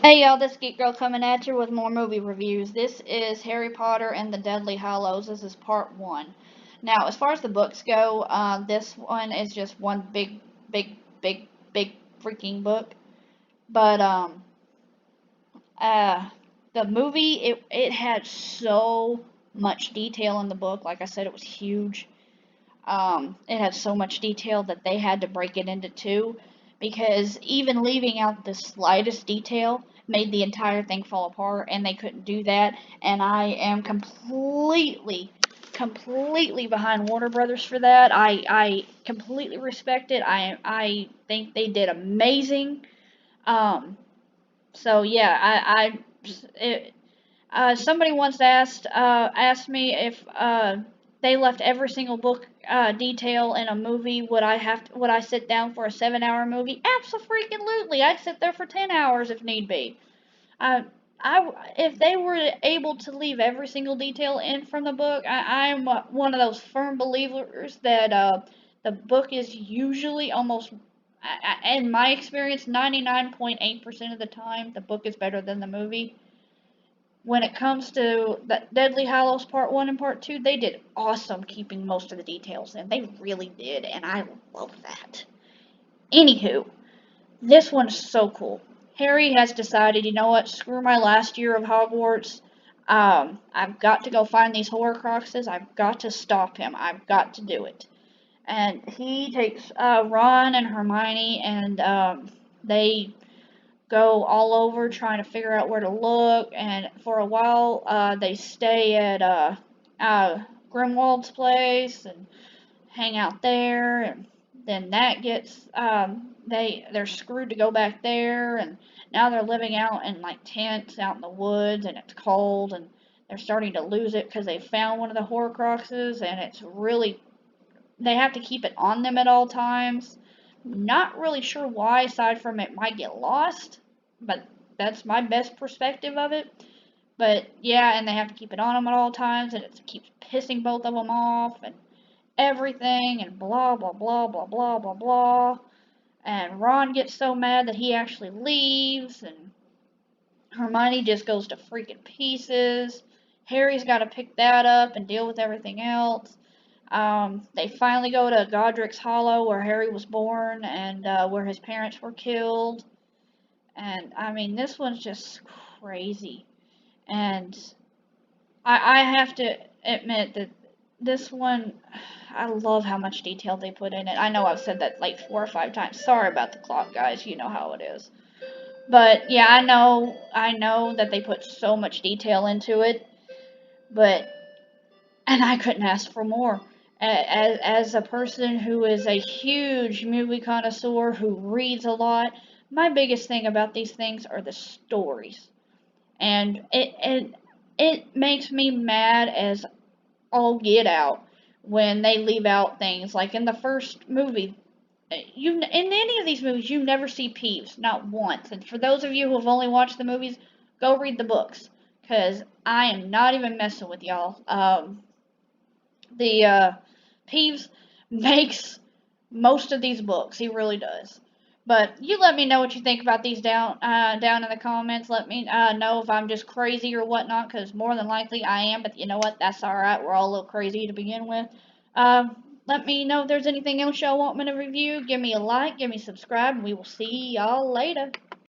Hey y'all, this Geek Girl coming at you with more movie reviews. This is Harry Potter and the Deadly Hallows. This is part one. Now, as far as the books go, this one is just one big freaking book. But uh, the movie it had so much detail in the book. Like I said, it was huge. It had so much detail that they had to break it into two, because even leaving out the slightest detail made the entire thing fall apart, and they couldn't do that. And I am completely behind Warner Brothers for that. I completely respect it. I think they did amazing. Um, so yeah, it, somebody once asked me if they left every single book detail in a movie. Would I sit down for a 7 hour movie? Absolutely. I'd sit there for 10 hours if need be. I if they were able to leave every single detail in from the book, I am one of those firm believers that the book is usually in my experience, 99.8% of the time, the book is better than the movie. When it comes to the Deadly Hallows Part 1 and Part 2, they did awesome keeping most of the details in. They really did, and I love that. Anywho, this one's so cool. Harry has decided, you know what, screw my last year of Hogwarts. I've got to go find these Horcruxes. I've got to stop him. I've got to do it. And he takes Ron and Hermione, and they go all over trying to figure out where to look. And for a while, they stay at Grimwald's place and hang out there. And then that gets they're screwed to go back there. And now they're living out in like tents out in the woods, and it's cold, and they're starting to lose it because they found one of the Horcruxes, and it's really they have to keep it on them at all times. Not really sure why, aside from it might get lost, but that's my best perspective of it. But yeah, and they have to keep it on them at all times, and it keeps pissing both of them off, and everything, and blah blah blah blah blah blah blah. And Ron gets so mad that he actually leaves, and Hermione just goes to freaking pieces. Harry's got to pick that up and deal with everything else. They finally go to Godric's Hollow, where Harry was born, and where his parents were killed. And I mean, this one's just crazy. And I have to admit that this one, I love how much detail they put in it. I know I've said that like 4 or 5 times. Sorry about the clock, guys. You know how it is. But yeah, I know that they put so much detail into it. But and I couldn't ask for more. As a person who is a huge movie connoisseur who reads a lot, my biggest thing about these things are the stories, and it makes me mad as all get out when they leave out things like in the first movie. You in any of these movies, you never see Peeves, not once. And for those of you who have only watched the movies, go read the books, cause I am not even messing with y'all. The Peeves makes most of these books. He really does. But you let me know what you think about these down in the comments. Let me know if I'm just crazy or whatnot, because more than likely I am. But you know what? That's all right. We're all a little crazy to begin with. Let me know if there's anything else y'all want me to review. Give me a like, give me subscribe, and we will see y'all later.